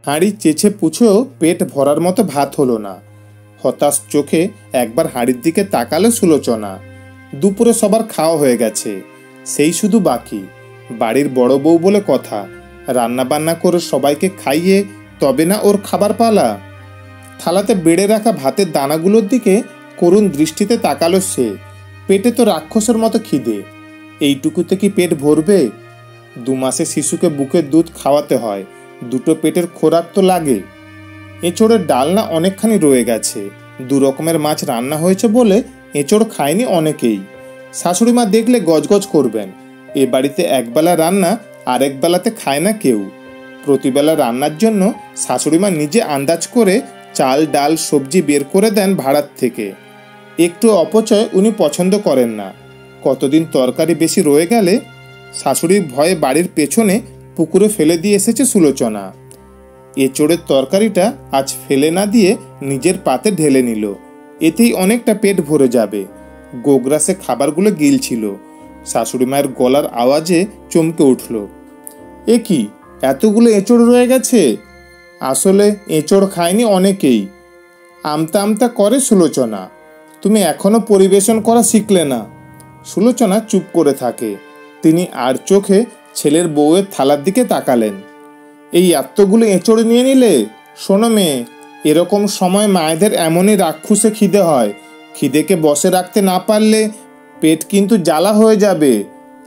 হাঁড়ি চেঁচে পুছেও পেট ভরার মতো ভাত হলো না। হতাশ চোখে একবার হাঁড়ির দিকে তাকালো সুলোচনা। দুপুরে সবার খাওয়া হয়ে গেছে, সেই শুধু বাকি। বাড়ির বড় বউ বলে কথা, রান্না বান্না করে সবাইকে খাইয়ে তবে না ওর খাবার পালা। থালাতে বেড়ে রাখা ভাতের দানাগুলোর দিকে করুণ দৃষ্টিতে তাকালো সে। পেটে তো রাক্ষসের মতো খিদে, এইটুকুতে কি পেট ভরবে? 2 মাসে শিশুকে বুকের দুধ খাওয়াতে হয়, দুটো পেটের খোরাক তো লাগে। এঁচোড়ের ডালনা অনেকখানি রয়ে গেছে, 2 রকমের মাছ রান্না হয়েছে বলে এঁচোড় খায়নি অনেকেই। শাশুড়িমা দেখলে গজগজ করবেন, এ বাড়িতে একবেলা রান্না আরেক বেলাতে খায় না কেউ। প্রতিবেলা রান্নার জন্য শাশুড়িমা নিজে আন্দাজ করে চাল ডাল সবজি বের করে দেন ভাড়ার থেকে। একটু অপচয় উনি পছন্দ করেন না। কতদিন তরকারি বেশি রয়ে গেলে শাশুড়ির ভয়ে বাড়ির পেছনে পুকুরে ফেলে দিয়ে এসেছে সুলোচনা। এঁচোড়ের তরকারিটা আজ ফেলে না দিয়ে নিজের পাতে ঢেলে নিল, এতেই অনেকটা পেট ভরে যাবে। গোগ্রাসে খাবারগুলো গিলছিল। শাশুড়ি মায়ের গলার আওয়াজে চমকে উঠল। এ কি, এতগুলো এঁচোড় রয়ে গেছে? আসলে এঁচোড় খায়নি অনেকেই, আমতা আমতা করে সুলোচনা। তুমি এখনো পরিবেশন করা শিখলে না। সুলোচনা চুপ করে থাকে। তিনি আর চোখে ছেলের বউয়ের থালার দিকে তাকালেন। এই এতগুলো এঁচোড় নিয়ে নিলে? শোনো মেয়ে, এরকম সময় মায়েদের এমনই রাক্ষসে খিদে হয়। খিদেকে বসে রাখতে না পারলে পেট কিন্তু জ্বালা হয়ে যাবে।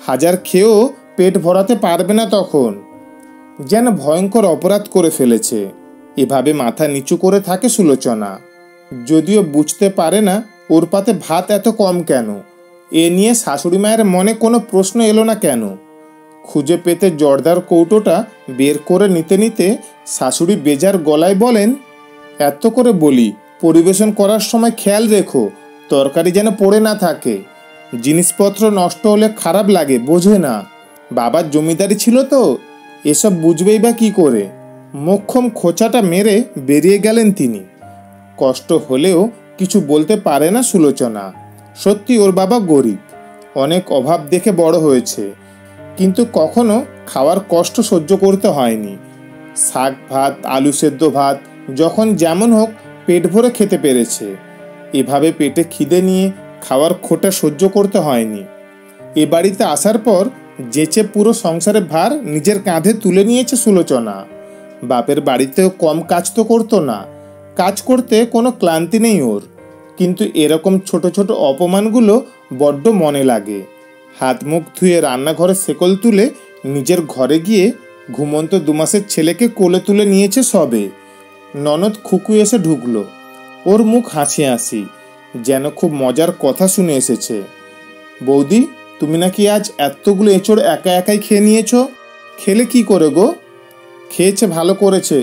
হাজার খেয়েও পেট ভরাতে পারবে না তখন। যেন ভয়ঙ্কর অপরাধ করে ফেলেছে। এভাবে মাথা নিচু করে থাকে সুলোচনা। যদিও বুঝতে পারে না ওর পাতে ভাত এত কম কেন। এ নিয়ে শাশুড়ি মায়ের মনে কোনো প্রশ্ন এলো না কেন। খুঁজে পেতে জর্দার কৌটোটা বের করে নিতে নিতে শাশুড়ি বেজার গলায় বলেন, এত করে বলি পরিবেশন করার সময় খেয়াল রেখো, তরকারি যেন পড়ে না থাকে। জিনিসপত্র নষ্ট হলে খারাপ লাগে, বোঝে না। বাবার জমিদারি ছিল তো, এসব বুঝবেই বা কী করে। মোক্ষম খোঁচাটা মেরে বেরিয়ে গেলেন তিনি। কষ্ট হলেও কিছু বলতে পারে না সুলোচনা। সত্যি ওর বাবা গরিব, অনেক অভাব দেখে বড় হয়েছে, কিন্তু কখনো খাওয়ার কষ্ট সহ্য করতে হয়নি। শাক ভাত, আলু সেদ্ধ ভাত যখন যেমন হোক পেট ভরে খেতে পেরেছে। এভাবে পেটে খিদে নিয়ে খাওয়ার খোঁটা সহ্য করতে হয়নি। এ বাড়িতে আসার পর যেচে পুরো সংসারের ভার নিজের কাঁধে তুলে নিয়েছে সুলোচনা। বাপের বাড়িতেও কম কাজ তো করতো না, কাজ করতে কোনো ক্লান্তি নেই ওর। কিন্তু এরকম ছোট ছোট অপমানগুলো বড্ড মনে লাগে। হাত মুখ ধুয়ে রান্নাঘরে শেকল তুলে নিজের ঘরে গিয়ে ঘুমন্ত 2 মাসের ছেলেকে কোলে তুলে নিয়েছে সবে। ননদ খুকু এসে ঢুকলো। ওর মুখ হাসি হাসি, যেন খুব মজার কথা শুনে এসেছে। বৌদি, তুমি নাকি আজ এতগুলো এঁচোড় একা একাই খেয়ে নিয়েছো? খেলে কি করে গো? খেয়েছে, ভালো করেছে।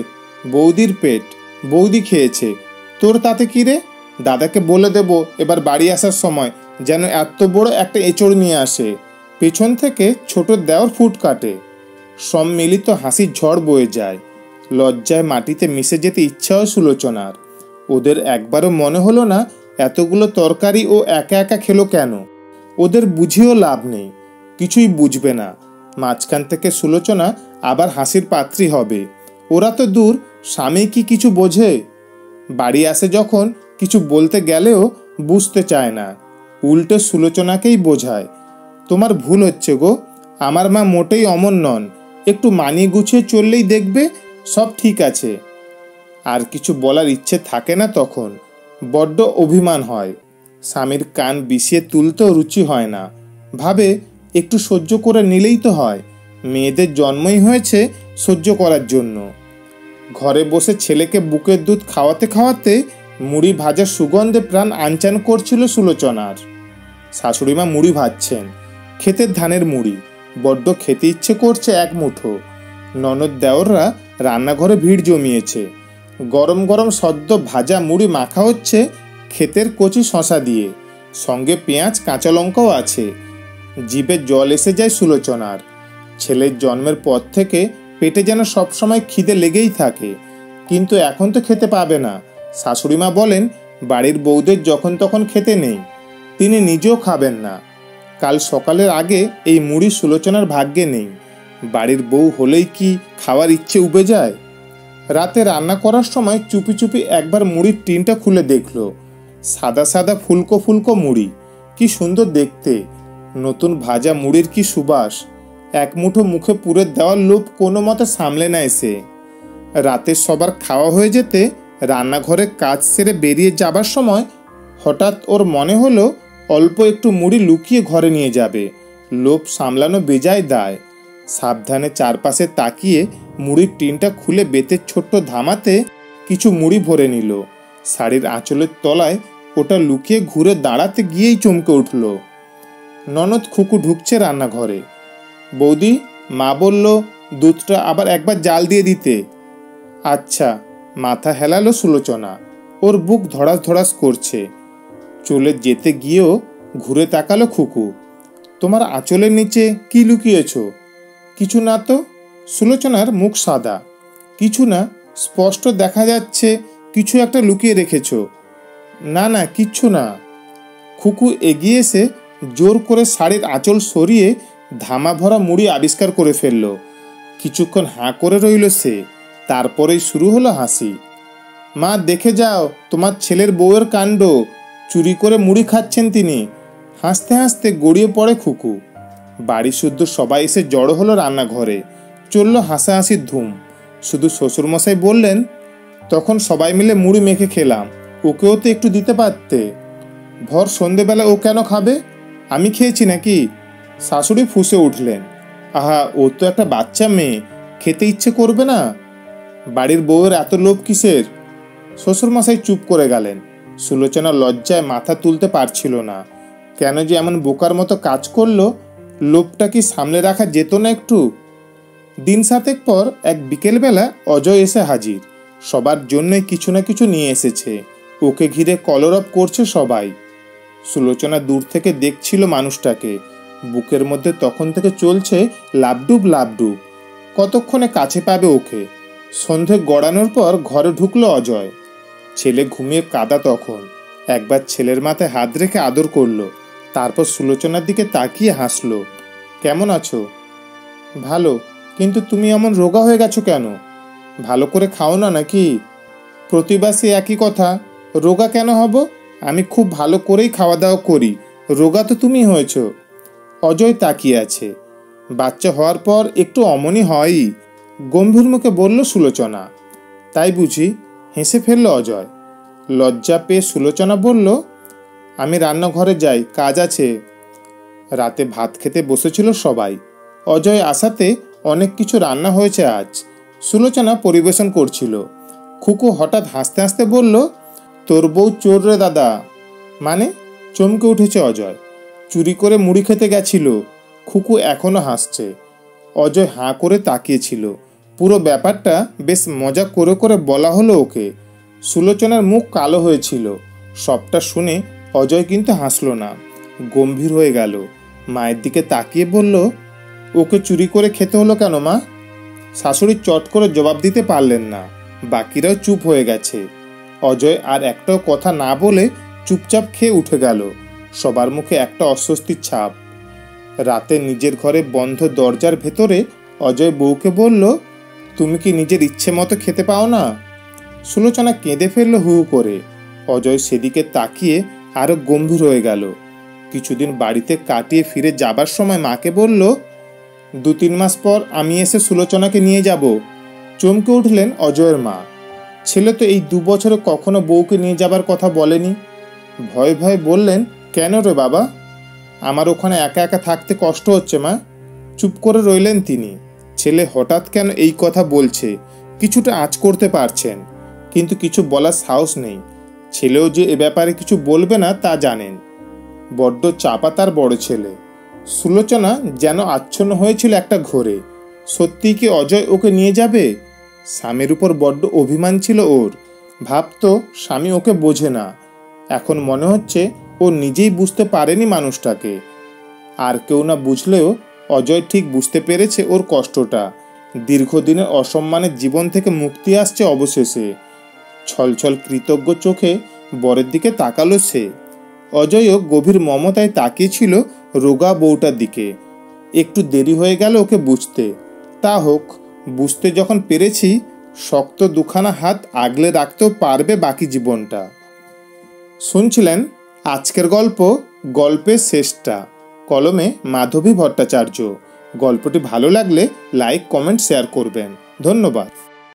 বৌদির পেট, বৌদি খেয়েছে, তোর তাতে কি রে? দাদাকে বলে দেব এবার বাড়ি আসার সময় যেন এত বড় একটা এঁচোড় নিয়ে আসে। পেছন থেকে ছোট দেওর ফুট কাটে। সম্মিলিত হাসির ঝড় বয়ে যায়। লজ্জায় মাটিতে মিশে যেতে ইচ্ছাও সুলোচনার। ওদের একবারও মনে হলো না এতগুলো তরকারি ও একা একা খেলো কেন। ওদের বুঝিও লাভ নেই, কিছুই বুঝবে না। মাঝখান থেকে সুলোচনা আবার হাসির পাত্রী হবে। ওরা তো দূর, স্বামী কি কিছু বোঝে? বাড়ি আসে যখন কিছু বলতে গেলেও বুঝতে চায় না, উল্টে সুলোচনাকেই বোঝায়। তোমার ভুল হচ্ছে গো, আমার মা মোটেই অমন নন, একটু মানিয়ে গুছিয়ে চললেই দেখবে সব ঠিক আছে। আর কিছু বলার ইচ্ছে থাকে না তখন, বড্ড অভিমান হয়। স্বামীর কান বিষিয়ে তুলতেও রুচি হয় না। ভাবে একটু সহ্য করে নিলেই তো হয়, মেয়েদের জন্মই হয়েছে সহ্য করার জন্য। ঘরে বসে ছেলেকে বুকের দুধ খাওয়াতে খাওয়াতে মুড়ি ভাজার সুগন্ধে প্রাণ আনচান করছিল সুলোচনার। শাশুড়িমা মুড়ি ভাজছেন, ক্ষেতের ধানের মুড়ি, বড্ড খেতে ইচ্ছে করছে এক মুঠো। ননদ দেওররা রান্নাঘরে ভিড় জমিয়েছে। গরম গরম সদ্য ভাজা মুড়ি মাখা হচ্ছে ক্ষেতের কচি শশা দিয়ে, সঙ্গে পেঁয়াজ কাঁচা লঙ্কাও আছে। জিভে জল এসে যায় সুলোচনার। ছেলের জন্মের পর থেকে পেটে যেন সবসময় খিদে লেগেই থাকে, কিন্তু এখন তো খেতে পাবে না। শাশুড়িমা বলেন বাড়ির বউদের যখন তখন খেতে নেই, তিনি নিজেও খাবেন না। কাল সকালের আগে এই মুড়ি সুলোচনার ভাগ্যে নেই। বাড়ির বউ হলেই কি খাওয়ার ইচ্ছে উবে যায়? রাতে রান্না করার সময় চুপি চুপি একবার মুড়ির টিনটা খুলে দেখলো। সাদা সাদা ফুলকো ফুলকো মুড়ি, কি সুন্দর দেখতে। নতুন ভাজা মুড়ির কি সুবাস। এক মুঠো মুখে পুরে দেওয়ার লোভ কোনো মতে সামলে নেয় সে। রাতে সবার খাওয়া হয়ে যেতে রান্নাঘরে কাজ সেরে বেরিয়ে যাবার সময় হঠাৎ ওর মনে হলো অল্প একটু মুড়ি লুকিয়ে ঘরে নিয়ে যাবে। লোভ সামলানো বেজায় দায়। সাবধানে চারপাশে তাকিয়ে মুড়ির টিনটা খুলে বেতের ছোট্ট ধামাতে কিছু মুড়ি ভরে নিল। শাড়ির আঁচলের তলায় ওটা লুকিয়ে ঘুরে দাঁড়াতে গিয়েই চমকে উঠল। ননদ খুকু ঢুকছে রান্নাঘরে। বৌদি, মা বলল দুধটা আবার একবার জাল দিয়ে দিতে। আচ্ছা, মাথা হেলালো সুলোচনা। ওর বুক ধড়াস ধড়াস করছে। চলে যেতে গিয়েও ঘুরে তাকালো খুকু। তোমার আঁচলের নিচে কি লুকিয়েছ? কিছু না তো। সুলোচনার মুখ সাদা। কিছু না, স্পষ্ট দেখা যাচ্ছে কিছু একটা লুকিয়ে রেখেছ। না না, কিচ্ছু না। খুকু এগিয়ে এসে জোর করে শাড়ির আঁচল সরিয়ে ধামা ভরা মুড়ি আবিষ্কার করে ফেলল। কিছুক্ষণ হাঁ করে রইল সে। তারপরেই শুরু হলো হাসি। মা, দেখে যাও তোমার ছেলের বউয়ের কাণ্ড। চুরি করে মুড়ি খাচ্ছেন তিনি। হাসতে হাসতে গড়িয়ে পড়ে খুকু। বাড়ি শুদ্ধ সবাই এসে জড়ো হলো রান্নাঘরে। চলল হাসাহাসির ধুম। শুধু শ্বশুরমশাই বললেন, তখন সবাই মিলে মুড়ি মেখে খেলাম, ওকেও তো একটু দিতে পারতে। ভর সন্ধেবেলা ও কেন খাবে? আমি খেয়েছি নাকি? শাশুড়ি ফুঁসে উঠলেন। আহা, ও তো একটা বাচ্চা মেয়ে, খেতে ইচ্ছে করবে না? বাড়ির বউয়ের এত লোভ কিসের? শ্বশুরমশাই চুপ করে গেলেন। সুলোচনা লজ্জায় মাথা তুলতে পারছিল না। কেন যে এমন বোকার মতো কাজ করলো? লোভটা কি সামলে রাখা যেত না একটু? দিন সাতেক পর এক বিকেলবেলা অজয় এসে হাজির। সবার জন্যই কিছু না কিছু নিয়ে এসেছে। ওকে ঘিরে কলরব করছে সবাই। সুলোচনা দূর থেকে দেখছিল মানুষটাকে। বুকের মধ্যে তখন থেকে চলছে লাবডুব লাবডুব। কতক্ষণে কাছে পাবে ওকে। সন্ধে গড়ানোর পর ঘরে ঢুকলো অজয়। ছেলে ঘুমিয়ে কাদা তখন। একবার ছেলের মাথায় হাত রেখে আদর করলো। তারপর সুলোচনার দিকে তাকিয়ে হাসলো। কেমন আছো? ভালো, কিন্তু তুমি এমন রোগা হয়ে গেছো কেন? ভালো করে খাও না নাকি? প্রতিবার সে একই কথা। রোগা কেন হব? আমি খুব ভালো করেই খাওয়া দাওয়া করি। রোগা তো তুমি হয়েছ। অজয় তাকিয়ে আছে। বাচ্চা হওয়ার পর একটু অমনি হয়ই, গম্ভীর মুখে বলল সুলোচনা। তাই বুঝি? হেসে ফেলল অজয়। লজ্জা পেয়ে সুলোচনা বলল, আমি রান্নাঘরে যাই, কাজ আছে। রাতে ভাত খেতে বসেছিল সবাই। অজয় আসাতে অনেক কিছু রান্না হয়েছে আজ। সুলোচনা পরিবেশন করছিল। খুকু হঠাৎ হাসতে হাসতে বলল, তোর বউ চোর রে দাদা। মানে? চমকে উঠেছে অজয়। চুরি করে মুড়ি খেতে গেছিল। খুকু এখনো হাসছে। অজয় হাঁ করে তাকিয়েছিল। পুরো ব্যাপারটা বেশ মজা করে করে বলা হলো ওকে। সুলোচনার মুখ কালো হয়েছিল। সবটা শুনে অজয় কিন্তু হাসলো না, গম্ভীর হয়ে গেল। মায়ের দিকে তাকিয়ে বলল, ওকে চুরি করে খেতে হলো কেন মা? শাশুড়ি চট করে জবাব দিতে পারলেন না। বাকিরাও চুপ হয়ে গেছে। অজয় আর একটাও কথা না বলে চুপচাপ খেয়ে উঠে গেল। সবার মুখে একটা অস্বস্তির ছাপ। রাতে নিজের ঘরে বন্ধ দরজার ভেতরে অজয় বউকে বলল, তুমি কি নিজের ইচ্ছে মতো খেতে পাও না? সুলোচনা কেঁদে ফেলল হু হু করে। অজয় সেদিকে তাকিয়ে আরো গম্ভীর হয়ে গেল। কিছুদিন বাড়িতে কাটিয়ে ফিরে যাবার সময় মাকে বলল, 2-3 মাস পর আমি এসে সুলোচনাকে নিয়ে যাব। চমকে উঠলেন অজয়ের মা। ছেলে তো এই 2 বছরে কখনো বউকে নিয়ে যাবার কথা বলেনি। ভয়ে ভয়ে বললেন, কেন রে বাবা? আমার ওখানে একা একা থাকতে কষ্ট হচ্ছে মা। চুপ করে রইলেন তিনি। ছেলে হঠাৎ কেন এই কথা বলছে কিছুটা আঁচ করতে পারছেন, কিন্তু কিছু বলার সাহস নেই। ছেলেও যে এ ব্যাপারে কিছু বলবে না তা জানেন। বড্ড চাপা তার বড় ছেলে। সুলোচনা যেন আচ্ছন্ন হয়েছিল একটা ঘোরে। সত্যিই কি অজয় ওকে নিয়ে যাবে? স্বামীর উপর বড্ড অভিমান ছিল ওর। ভাবতো স্বামী ওকে বোঝে না। এখন মনে হচ্ছে ও নিজেই বুঝতে পারেনি মানুষটাকে। আর কেউ না বুঝলেও অজয় ঠিক বুঝতে পেরেছে ওর কষ্টটা। দীর্ঘদিনের অসম্মানের জীবন থেকে মুক্তি আসছে অবশেষে। ছলছল কৃতজ্ঞ চোখে বরের দিকে তাকালো সে। অজয়ও গভীর মমতায় তাকিয়েছিল রোগা বউটার দিকে। একটু দেরি হয়ে গেল ওকে বুঝতে। তা হোক, বুঝতে যখন পেরেছি শক্ত দুখানা হাত আগলে রাখতেও পারবে বাকি জীবনটা। শুনছিলেন আজকের গল্প গল্পের শেষটা, কলমে মাধবী ভট্টাচার্য। গল্পটি ভালো লাগলে লাইক, কমেন্ট, শেয়ার করবেন। ধন্যবাদ।